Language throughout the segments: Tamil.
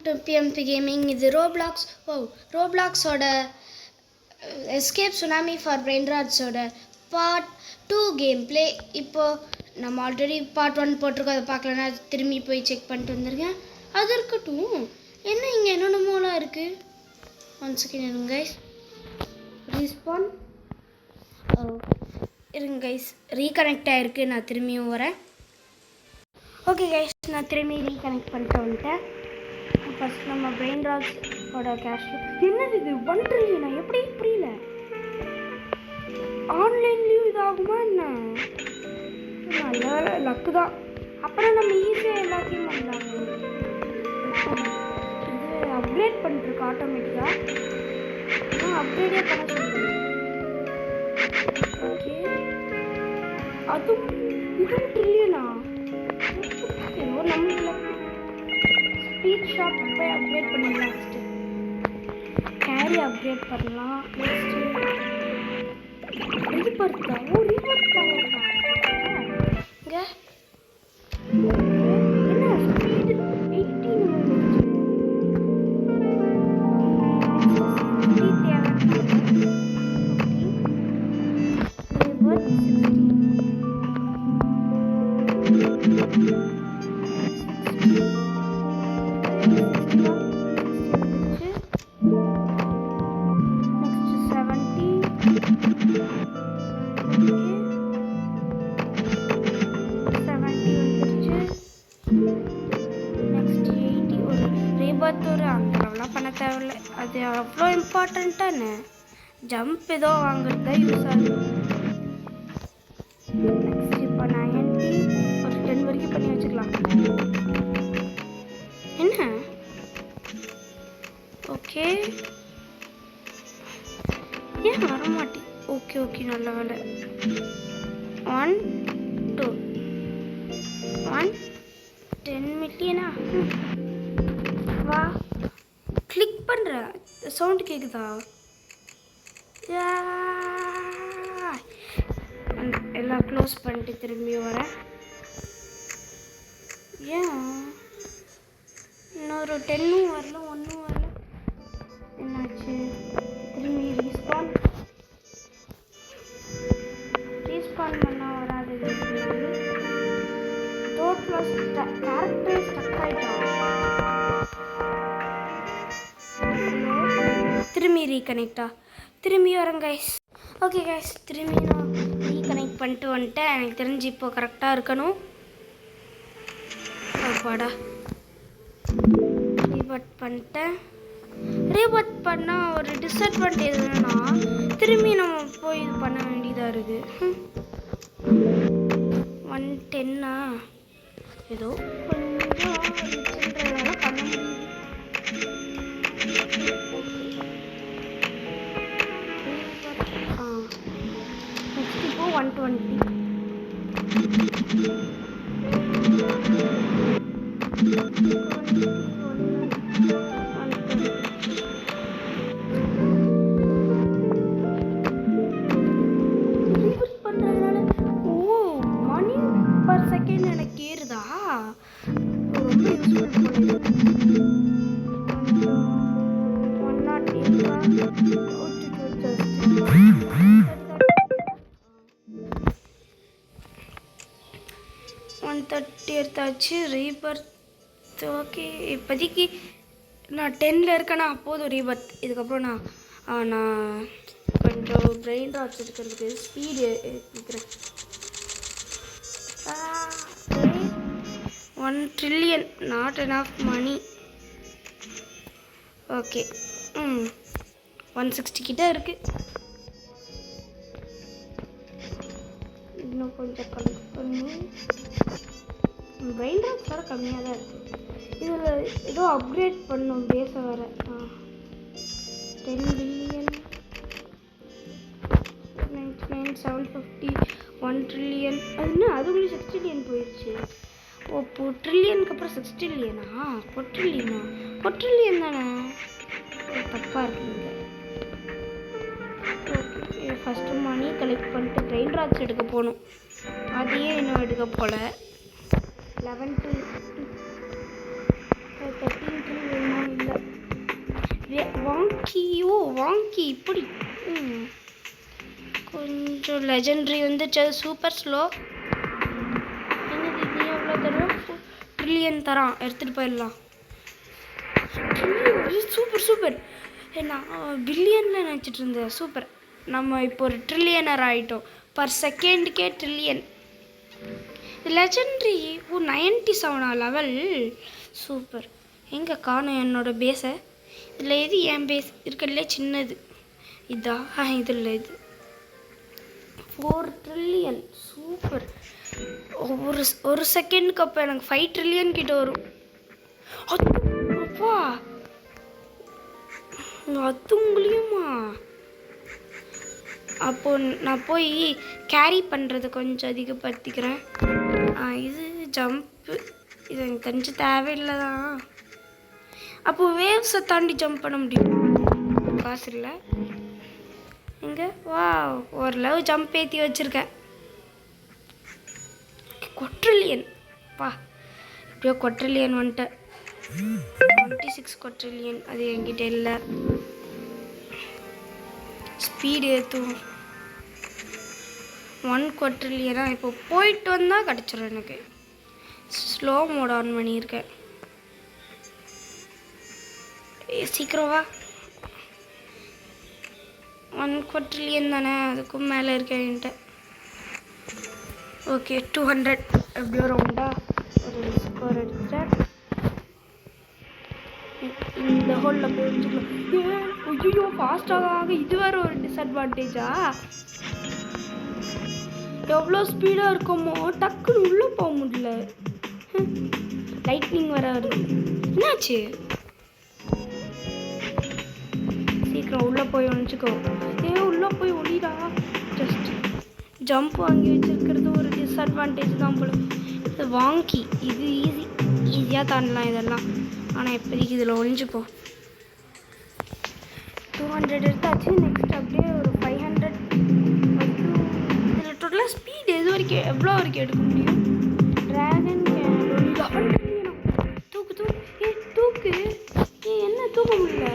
to PMP Gaming. இது ரோப்ளாக்ஸோட எஸ்கேப் சுனாமி ஃபார் பிரெயின்ராட்ஸோட பார்ட் 2 கேம் பிளே. இப்போது நம்ம ஆல்ரெடி பார்ட் 1 போட்டிருக்கோம். அதை பார்க்கலன்னா திரும்பி போய் செக் பண்ணிட்டு வந்துருக்கேன். அது இருக்கட்டும், என்ன இங்கே என்னென்னமோலாம் இருக்குது. 1 செகண்ட் இருங்க கைஸ். ரீஸ்பான் இருங்க கைஸ், ரீகனெக்ட் ஆகிருக்கு. நான் திரும்பியும் வரேன். ஓகே கைஸ், நான் திரும்பி ரீகனெக்ட் பண்ணிட்டு வந்துட்டேன். ஃபஸ்ட் நம்ம பிரெயின்ராட்ஸோட கேஷ் என்னது இது 1 ட்ரில்லியனா? எப்படி புரியல. ஆன்லைன்லேயும் இதாகுமா என்ன? நல்ல லக்கு தான். அப்புறம் நம்ம ஈஸியாக எல்லாத்தையும் பண்ணலாம். இது அப்கிரேட் பண்ணிட்டுருக்கு ஆட்டோமேட்டிக்காக. அப்கிரேடே பண்ண சொல்லுங்கள். ஓகே, அதுவும் இதுவும் ட்ரில்லியனா? நம்ம ஸ்பீட் ஷாட் போய் அப்கிரேட் பண்ணிடலாம். ஃபஸ்ட்டு கேரி அப்கிரேட் பண்ணலாம். நெக்ஸ்ட்டு ரீபர்த் தான். ரீபர்த் தான் இங்கே என்ன ஸ்பீடு 18 பண்ண தேவையில்லை. அது அவ்வளோ இம்பார்ட்டண்ட்டான ஜம்ப் ஏதோ வாங்குறது தான் யூஸ் ஆகுது. நெக்ஸ்ட் இப்போ 90 ஒரு 10 வரைக்கும் பண்ணி வச்சுக்கலாம். என்ன ஓகே, ஏன் வரமாட்டி? ஓகே ஓகே, நல்ல வேலை. 1 2 1 10 மில்லியனா? வா, கிளிக் பண்ணுற சவுண்டு கேட்குதா? எல்லாம் க்ளோஸ் பண்ணிட்டு திரும்பி வரேன். ஏன் இன்னொரு 10ம் வரல, 1ம் வரல, என்னாச்சு? திரும்பி ரீஸ்பான் பண்ணால் வராது. கேரக்டர் ஸ்டக் ஆகிட்டான். திரும்பி ரீகனெக்டா? திரும்பி வரேன் கைஸ். ஓகே கைஸ், திரும்பி நான் ரீகனெக்ட் பண்ணிட்டு வந்துட்டேன். எனக்கு தெரிஞ்சு இப்போ கரெக்டாக இருக்கணும். அப்பாடா, ரீபர்த் பண்ணிட்டேன். ரீபர்த் பண்ணால் ஒரு டிஸ்அட்வான்டேஜ் என்னன்னா, திரும்பி நம்ம போய் இது பண்ண வேண்டியதாக இருக்குது. 110 ஏதோ கொஞ்சம் சில்லறையால பண்ண முடியுது. நெக்ஸ்ட் இப்போ 120. எனக்கு ஏறுதா? ரொம்ப யூஸ்ஃபுல் பண்ணுது. 130 எடுத்தாச்சு. Rebirth okay. இப்போதைக்கு நான் 10ல் இருக்கேன்னா அப்போதும் ரீபர்த். இதுக்கப்புறம் நான் கொஞ்சம் பிரெயின்ராட்ஸ் எடுக்கிறதுக்கு ஸ்பீடு எடுக்கிறேன். 1 trillion not enough money. Okay, 160 கிட்ட இருக்கு. இன்னும் கொஞ்சம் கலெக்ட் பண்ணி பிரெயின்ராட்ஸ் வர கம்மியாக தான் இருக்குது. இதில் ஏதோ அப்கிரேட் பண்ணும் பேச வர. 10 பில்லியன் 99 750 1 ட்ரில்லியன். அது என்ன, அதுக்குள்ளே 6 ட்ரில்லியன் போயிடுச்சு. இப்போ ட்ரில்லியனுக்கு அப்புறம் 6 ட்ரில்லியனா? பொட்ரில்லியன் தானே? தப்பாக இருக்குங்க. ஓகே, ஃபஸ்ட்டு மணி கலெக்ட் பண்ணிட்டு பிரெயின்ராட்ஸ் எடுக்க போகணும். அதையே இன்னும் எடுக்க போகல. 11 to 13 to வாங்கியோ வாங்கி இப்படி கொஞ்சம் லெஜெண்டரி வந்துச்சு. அது சூப்பர் ஸ்லோ. என்னது நீ எவ்வளோ தரம் ட்ரில்லியன் தரான், எடுத்துகிட்டு போயிடலாம். Super super. நான் பில்லியனில் நினச்சிட்டு இருந்தேன். சூப்பர், நம்ம இப்போ ஒரு ட்ரில்லியனர் ஆகிட்டோம். பர் செகண்டுக்கே ட்ரில்லியன். Legendary 97 level. சூப்பர். எங்கே காணும் என்னோட பேஸை? இதில் எது என் பேஸ் இருக்கிறதுலே சின்னது? இதா? இதில் இது 4 ட்ரில்லியன். சூப்பர். ஒரு செகண்டுக்கு அப்போ எனக்கு 5 ட்ரில்லியன் கிட்ட வரும். அப்பா அதுங்களையுமா? அப்போ நான் போய் கேரி பண்ணுறதை கொஞ்சம் அதிகப்படுத்திக்கிறேன். இது ஜம்ப்பு, இது எனக்கு தெரிஞ்சு தேவையில்லை தான். அப்போ வேவ்ஸை தாண்டி ஜம்ப் பண்ண முடியும். காசு இல்லை எங்கே? வா, ஓரளவு ஜம்ப் ஏற்றி வச்சுருக்கேன். கொட்ரில்லியன் பா, இப்படியோ கொட்ரில்லியன் வந்துட்டேன். 26 கொட்ரில்லியன் அது என்கிட்ட இல்லை. ஸ்பீடு ஏற்றும் 1 கொட்ரில்லியனா இப்போ போயிட்டு வந்தால் கிடச்சிரும் எனக்கு. ஸ்லோ மோட் ஆன் பண்ணியிருக்கேன். சீக்கிரம் வா. 1 கொட்ரில்லியன் தானே, அதுக்கும் மேலே இருக்கேன் என்கிட்ட. ஓகே 200 எப்படியோ ரவுண்டா ஒரு ஸ்கோர் எடுத்துட்டேன். இந்த ஹோலில் போய் வச்சுக்கலாம். ஐயோ ஃபாஸ்ட்டாக இது வேறு ஒரு டிஸ்அட்வான்டேஜா? எவ்வளோ ஸ்பீடாக இருக்குமோ டக்குன்னு உள்ளே போக முடியல. லைட்னிங் வர வருது. என்னாச்சு? சீக்கிரம் உள்ளே போய் ஒழிச்சுக்கோ. உள்ளே போய் ஒளிடா. ஜஸ்ட் ஜம்ப் வாங்கி வச்சுருக்கிறது ஒரு டிஸ்அட்வான்டேஜ் தான் போல. இது வாங்கி இது ஈஸியாக தாண்டலாம் இதெல்லாம். ஆனால் எப்போதைக்கு இதில் ஒழிஞ்சுப்போம். 200 எடுத்தாச்சு. நெக்ஸ்ட் அப்படியே ஒரு 500. இதில் டோட்டலாக ஸ்பீடு எது வரைக்கும் எவ்வளோ வரைக்கும் எடுக்க முடியும்? ட்ராகன் தூக்கு தூக்கு தூக்கு. என்ன தூக்க முடியல?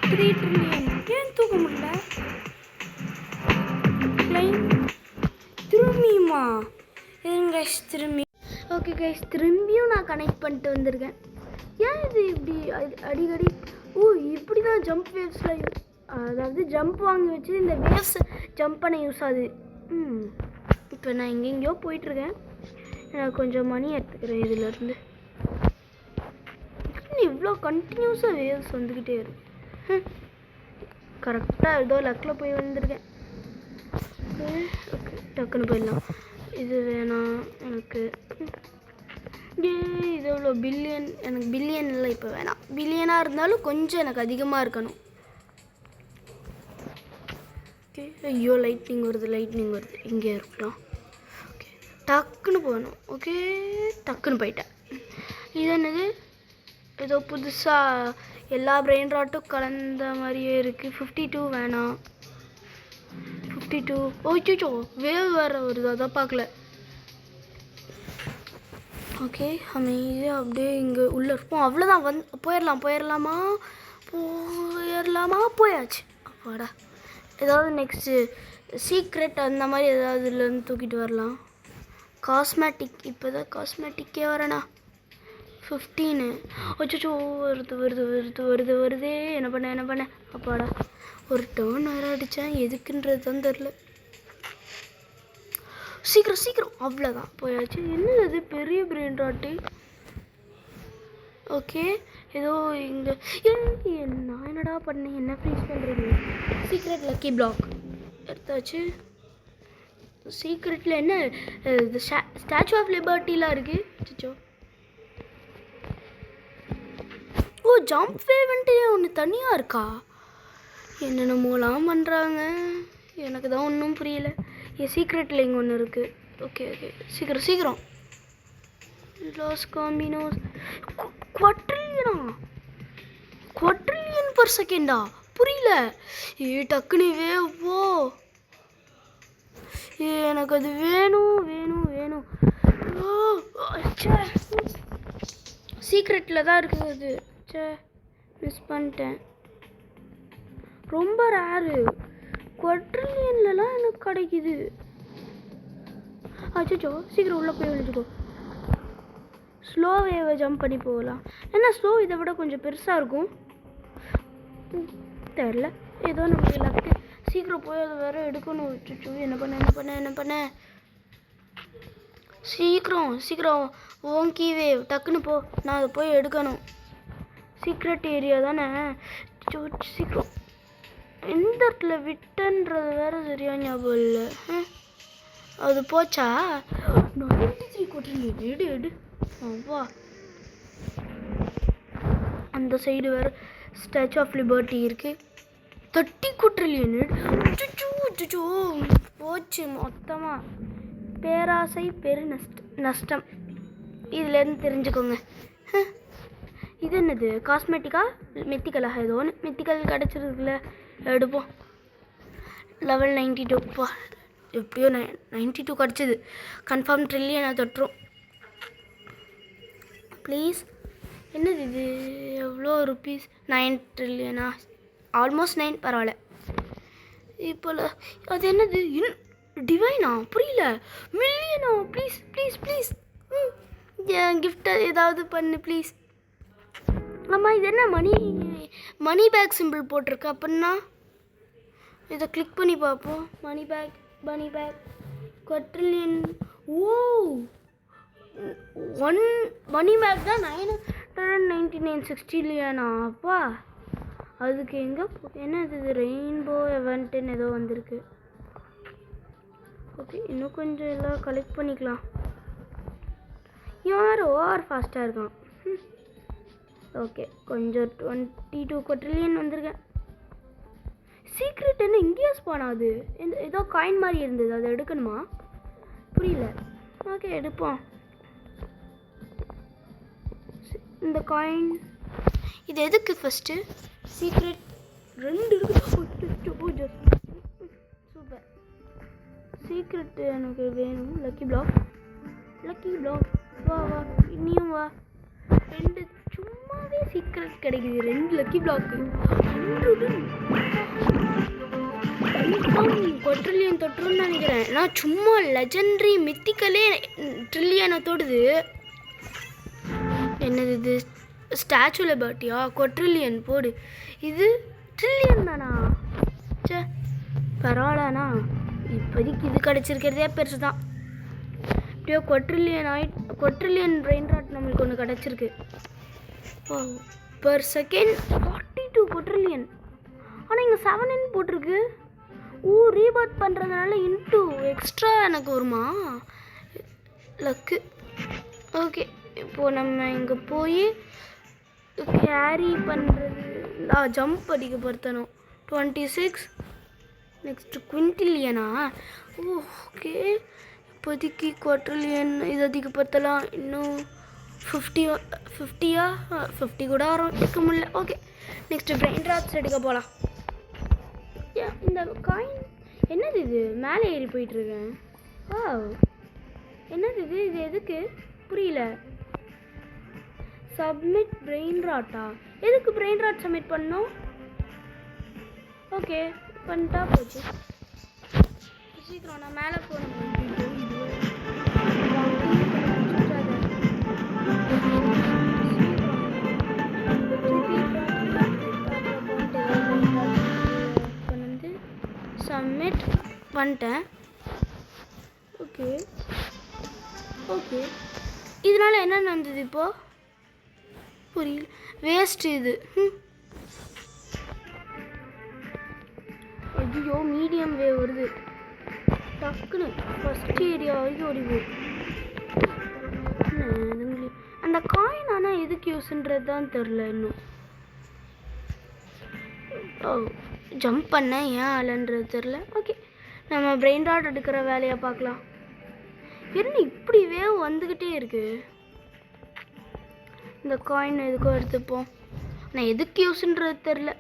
3 ட்ரில்லியன் ஏன் தூக்க முடியல? திரும்பியுமா? கைஸ் திரும்பி. ஓகே கைஸ், திரும்பியும் நான் கனெக்ட் பண்ணிட்டு வந்திருக்கேன். ஏன் இது இப்படி அடிக்கடி? இப்படி தான் ஜம்ப் வேவ்ஸில் அதாவது ஜம்ப் வாங்கி வச்சு இந்த வேவ்ஸ் ஜம்ப் பண்ண யூஸ் ஆகுது. இப்போ நான் எங்கெங்கேயோ போயிட்டுருக்கேன். நான் கொஞ்சம் மணி எடுத்துக்கிறேன் இதிலேருந்து. இவ்வளோ கண்டினியூஸாக வேவ்ஸ் வந்துக்கிட்டே இருக்கும். கரெக்டாக ஏதோ லக்கில் போய் வந்திருக்கேன். ஓகே டக்குன்னு போயிடலாம். இது வேணாம் எனக்கு. இது எவ்வளோ பில்லியன்? எனக்கு பில்லியன் இல்லை இப்போ வேணாம். பில்லியனாக இருந்தாலும் கொஞ்சம் எனக்கு அதிகமாக இருக்கணும். ஓகே ஐயோ லைட்னிங் வருது. இங்கே இருக்கலாம். ஓகே டக்குன்னு போகணும். ஓகே டக்குன்னு போயிட்டேன். இது என்னது? ஏதோ புதுசாக எல்லா பிரெயின் ராட்டும் கலந்த மாதிரியே இருக்குது. 52 வேணாம். 52. ஓய்ச்சோ வேவ் வேறு வருது, அதான் பார்க்கல. ஓகே அமைதியாக அப்படியே இங்கே உள்ளே இருப்போம். அவ்வளோதான். போயிடலாமா? போயாச்சு. அப்பாடா. ஏதாவது நெக்ஸ்ட்டு சீக்ரெட் அந்த மாதிரி ஏதாவது இதுலேருந்து தூக்கிட்டு வரலாம். காஸ்மேட்டிக் இப்போ தான் காஸ்மேட்டிக்கே வரேண்ணா. 15. அச்சோ வருதே. என்ன பண்ண? அப்பாடா ஒரு டேர்ன் வேறு அடித்தேன். எதுக்குன்றது தான் தெரில. சீக்கிரம் அவ்வளோதான் போயாச்சு. என்னது அது பெரிய பிரெயின் ராட்டு? ஓகே ஏதோ இங்கே நான் என்னடா பண்ணேன்? என்ன ஃப்ரீஸ் பண்ணுறீங்க? சீக்ரெட் லக்கி பிளாக் எடுத்தாச்சு. சீக்ரெட்டில் என்ன ஸ்டாச்சு ஆஃப் லிபர்ட்டிலாம் இருக்குது. அச்சோ ஜம்ப் வேவ்ன்ட்டு ஒன்று தனியாக இருக்கா? என்னென்னமோலாம் பண்ணுறாங்க. எனக்கு தான் ஒன்றும் புரியல. என் சீக்ரெட்டில் இங்கே ஒன்று இருக்குது. ஓகே சீக்கிரம் லாஸ் காம்பினோஸ். குவாட்ரில்லியன் பர் செகண்டா? புரியல. டக்குனு வேவோ. எனக்கு அது வேணும். சீக்ரெட்டில் தான் இருக்குது அது. சே, மிஸ் பண்ணிட்டேன். ரொம்ப ரேரு. குவாட்ரிலியன்லலாம் எனக்கு கிடைக்குது. அச்சோ, சீக்கிரம் உள்ளே போய் விழுந்துக்கோ. ஸ்லோ வேவை ஜம்ப் பண்ணி போகலாம். ஏன்னா ஸ்லோ இதை விட கொஞ்சம் பெருசாக இருக்கும். தெரில, ஏதோ நமக்கு லக்கு. சீக்கிரம் போய் அதை வேற எடுக்கணும். அச்சோ, என்ன பண்ண சீக்கிரம் ஓங்கி வேவ் டக்குன்னு போ. நான் அதை போய் எடுக்கணும். சீக்ரெட் ஏரியா தானே. சீக்கிரம் எந்த இடத்துல விட்டன்றது வேற சரியா ஞாபகம் இல்லை. அது போச்சா? 93 கொட்டிருங்க. எடு வா. அந்த சைடு வேற ஸ்டாச்சு ஆஃப் லிபர்ட்டி இருக்கு. 30 கொட்டிருங்க. போச்சு மொத்தமாக. பேராசை பெரு நஷ்டம். இதுலேருந்து தெரிஞ்சுக்கோங்க. இது என்னது? காஸ்மெட்டிக்கா மெத்திக்கலாக? ஏதோ ஒன்று மெத்திக்கல் கிடச்சிருக்குல்ல, எடுப்போம். லெவல் 92. எப்படியோ 92 கிடச்சிது. கன்ஃபார்ம் ட்ரில்லியனை தொட்டுரும். ப்ளீஸ். என்னது இது? எவ்வளோ ருபீஸ்? 9 ட்ரில்லியனா? ஆல்மோஸ்ட் 9. பரவாயில்ல. இப்போ அது என்னது? டிவைனா? புரியல. மில்லியனா? ப்ளீஸ் கிஃப்ட் ஏதாவது பண்ணு ப்ளீஸ். ஆமாம், இது என்ன மணி பேக் சிம்பிள் போட்டிருக்கு. அப்படின்னா இதை கிளிக் பண்ணி பார்ப்போம். Money back quadrillion. ஓ, 1 மணி பேக் தான் 999 60 அப்பா. அதுக்கு எங்கே என்னது? ரெயின்போ எவெண்ட்டுன்னு ஏதோ வந்திருக்கு. ஓகே, இன்னும் கொஞ்சம் எல்லாம் கலெக்ட் பண்ணிக்கலாம். யார் ஓவர் ஃபாஸ்ட்டாக இருக்கான். ஓகே, கொஞ்சம் 22 குவாட்ரிலியன் வந்திருக்கேன். சீக்ரெட் என்ன இங்கேயே ஸ்பான் ஆகுது? ஏதோ காயின் மாதிரி இருந்தது, அதை எடுக்கணுமா? புரியல. ஓகே, எடுப்போம். இந்த காயின் இது எதுக்கு? ஃபஸ்ட்டு சீக்ரெட் 2 இருக்கு. சூப்பர். சீக்ரெட் எனக்கு வேணும். லக்கி பிளாக் வா. இன்னியும் வா. 2 சும்மாவே சீக்ரெட் கிடைக்குது. 2 லக்கி பிளாக்கு. குவாட்ரிலியன் தொட்டுருன்னு நினைக்கிறேன். நான் சும்மா லெஜெண்டரி மித்திக்கலே ட்ரில்லியனை தொடுது. என்னது இது? ஸ்டாச்சு லிபர்ட்டியா? குவாட்ரிலியன் போடு. இது ட்ரில்லியன் தானா? சே, பரவாயில்லண்ணா. இப்போதைக்கு இது கிடச்சிருக்கிறதே பெருசு தான். இப்படியோ குவாட்ரிலியன் பிரெயின் ராட் நம்மளுக்கு ஒன்று கிடச்சிருக்கு. Per second 42 quadrillion. ஆனால் இங்கே 7 போட்டிருக்கு. ரீபர்த் பண்ணுறதுனால இன்ட்டு எக்ஸ்ட்ரா எனக்கு வருமா? லக்கு. ஓகே, இப்போது நம்ம இங்கே போய் கேரி பண்ணுறது ஜம்ப் அடிக்க படுத்தணும். 26. நெக்ஸ்ட்டு குவிண்டிலியனா? ஓகே, இப்போதைக்கு குவாட்ரிலியன் இது அதிகப்படுத்தலாம். இன்னும் 50 கூட வரும். இருக்க முடியல. ஓகே, நெக்ஸ்ட்டு பிரெயின் ராட்ஸ் எடுக்க போகலாம். இந்த காயின் என்னது இது? மேலே ஏறி போயிட்டுருக்கேன். என்னது இது? இது எதுக்கு? புரியல. சப்மிட் பிரெயின் ராட்டா? எதுக்கு பிரெயின் ராட் சப்மிட் பண்ணோம்? ஓகே, பண்ணிட்டா போச்சு. சீக்கிரம் நான் மேலே போகணும். சப்மிட் பண்ணிட்டேன். ஓகே இதனால் என்ன நடந்தது இப்போது? புரியல. வேஸ்ட்டு இது. ஐயோ, மீடியம் வேவ் வருது. டக்குன்னு ஃபஸ்ட் ஏரியா வரைக்கும் ஓடிது. அந்த காயின் ஆனால் எதுக்கு யூஸ்ன்றது தான் தெரில இன்னும். ஜம்ப் பண்ண ஏன் ஆளுன்றது தெரில. ஓகே, நம்ம பிரெயின் ராட் எடுக்கிற வேலையை பார்க்கலாம். என்ன இப்படி வேவ் வந்துக்கிட்டே இருக்கு? இந்த காயின் எதுக்கோ எடுத்துப்போம். நான் எதுக்கு யூஸ்ன்றது தெரில.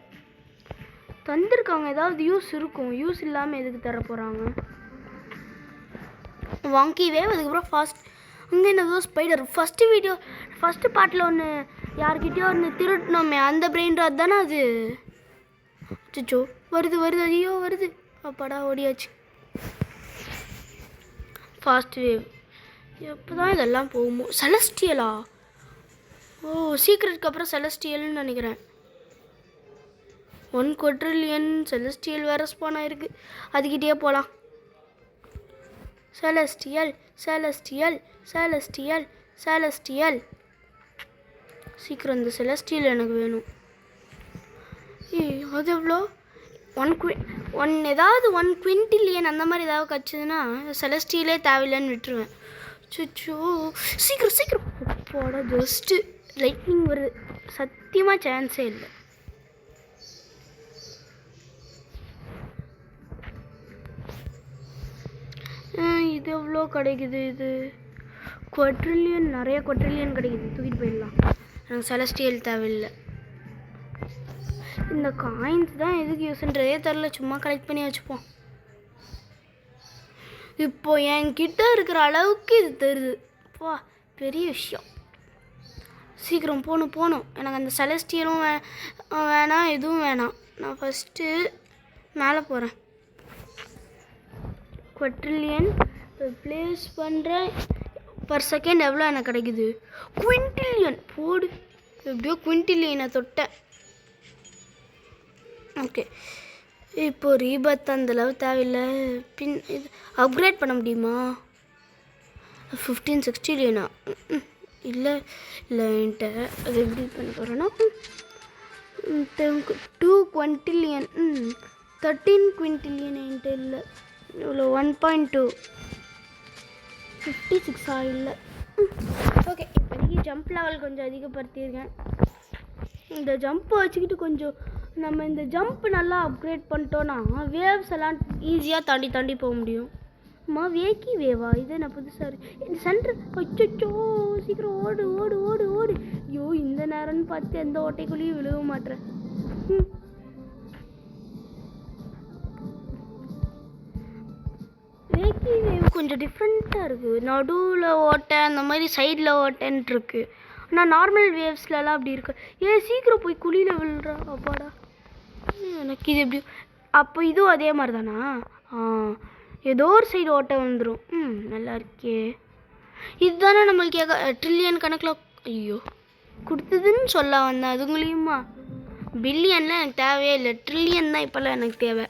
தந்திருக்காங்க, ஏதாவது யூஸ் இருக்கும். யூஸ் இல்லாமல் எதுக்கு தர போகிறாங்க? வாங்கி வேவ், அதுக்கப்புறம் ஃபாஸ்ட் அங்கே என்னதோ ஸ்பைடர் ஃபஸ்ட்டு பார்ட்டில் ஒன்று யார்கிட்டயோ ஒன்று திருட்டினோமே அந்த பிரெயின் ராட் தானே அது. அச்சோ வருது ஐயோ வருது. அப்பாடா ஓடியாச்சு. ஃபாஸ்ட் வேவ் எப்போ தான் இதெல்லாம் போகுமோ. செலஸ்டியலா? ஓ சீக்ரெட்க்கு அப்புறம் செலஸ்டியல்னு நினைக்கிறேன். 1 quadrillion செலஸ்டியல் வேறு ஸ்பான் ஆயிருக்கு. அதுக்கிட்டே போகலாம். செலஸ்டியல் சீக்கிரம் இந்த செலஸ்டியல் எனக்கு வேணும். அது எவ்வளோ? 1 quintillion அந்த மாதிரி ஏதாவது கிடச்சிதுன்னா செலஸ்டியலே தேவையில்லைன்னு விட்டுருவேன். சுச்சோ சீக்கிரம் போட. ஜஸ்ட்டு லைட்னிங் வருது. சத்தியமாக சான்ஸே இல்லை. இது எவ்வளோ கிடைக்குது? இது குவாட்ரில்லியன், நிறைய குவாட்ரில்லியன் கிடைக்குது. தூக்கிட்டு போயிடலாம். எனக்கு செலஸ்டியல் தேவையில்லை. இந்த காயின்ஸ் தான் எதுக்கு யூஸ்ன்றதே தெரில. சும்மா கலெக்ட் பண்ணி வச்சுப்போம். இப்போ என்கிட்ட இருக்கிற அளவுக்கு இது தருது. வா பெரிய விஷயம். சீக்கிரம் போகணும். எனக்கு அந்த செலஸ்டியலும் வேணாம், எதுவும் வேணாம். நான் ஃபஸ்ட்டு மேலே போகிறேன். குவாட்ரில்லியன் ப்ளேஸ் பண்ணுறேன். பர் செகண்ட் எவ்வளோ எனக்கு கிடைக்குது? குவின்டில்லியன் போடு. எப்படியோ குவின்டில்லியனை தொட்டேன். ஓகே இப்போ ரீபத் அந்தளவு தேவையில்லை. இது அப்கிரேட் பண்ண முடியுமா? 15 16 இல்லை என்கிட்ட அது எப்படி பண்ண போகிறேன்னா 2 quintillion 13 quintillion என்கிட்ட இல்லை. இவ்வளோ 1.2 56 இல்லை. ஓகே இப்போதைக்கு ஜம்ப் லெவல் கொஞ்சம் அதிகப்படுத்தியிருக்கேன். இந்த ஜம்ப்பை வச்சுக்கிட்டு கொஞ்சம் நம்ம இந்த ஜம்ப் நல்லா அப்கிரேட் பண்ணிட்டோன்னா வேவ்ஸ் எல்லாம் ஈஸியாக தாண்டி போக முடியும். வேக்கி வேவா? இது என்ன புதுசாக இருக்குது? இந்த சென்டர் அச்சோ சீக்கிரம் ஓடு. ஐயோ இந்த நேரம்னு பார்த்து எந்த ஓட்டைக்குள்ளேயும் விழுக மாட்டேறேன். வேக்கி வேவ் கொஞ்சம் டிஃப்ரெண்ட்டாக இருக்குது. நடுவில் ஓட்டை அந்த மாதிரி சைடில் ஓட்டைன்ட்டு இருக்குது. ஆனால் நார்மல் வேவ்ஸ்லலாம் அப்படி இருக்கு. சீக்கிரம் போய் குழியில் விழுறா. அப்பாடா எனக்கு இது எப்படி? அப்போ இதுவும் அதே மாதிரி தானா? ஏதோ ஒரு சைடு ஓட்டை வந்துடும். நல்லா இருக்கே. இதுதானே நம்மளுக்கு ட்ரில்லியன் கணக்கில் ஐயோ கொடுத்ததுன்னு சொல்ல வந்தேன். அதுங்களையுமா? பில்லியன்லாம் எனக்கு தேவையே இல்லை. ட்ரில்லியன் தான் இப்போல்லாம் எனக்கு தேவை.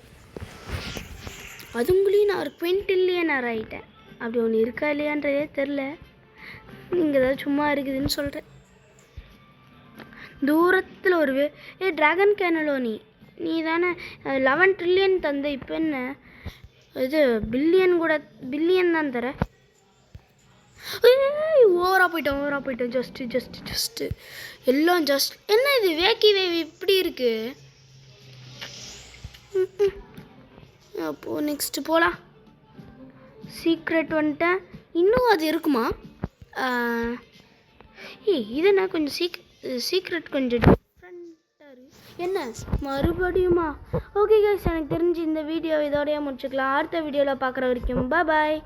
அதுங்களையும் நான் ஒரு குவின்டில்லியனர் ஆகிட்டேன். அப்படி ஒன்று இருக்கா இல்லையான்றதே தெரில. நீங்கள் ஏதாவது சும்மா இருக்குதுன்னு சொல்கிறேன். தூரத்தில் ஒரு ட்ராகன் கேனலோனி நீ தானே 11 trillion தந்த. இப்போ என்ன இது பில்லியன் தான் தர. ஓவராக போயிட்டோம். ஜஸ்ட்டு எல்லாம் ஜஸ்ட். என்ன இது வேக்கி வேவ் இப்படி இருக்கு? அப்போது நெக்ஸ்ட்டு போகலாம். சீக்ரெட் வந்துட்டேன். இன்னும் அது இருக்குமா? இது என்ன கொஞ்சம் சீக்ரெட் கொஞ்சம் டிஃப்ரெண்ட்டாக இருக்குது. என்ன மறுபடியுமா? ஓகே கைஸ், எனக்கு தெரிஞ்சு இந்த வீடியோ இதோடய முடிச்சுக்கலாம். அடுத்த வீடியோவில் பார்க்குற வரைக்கும் பாய்.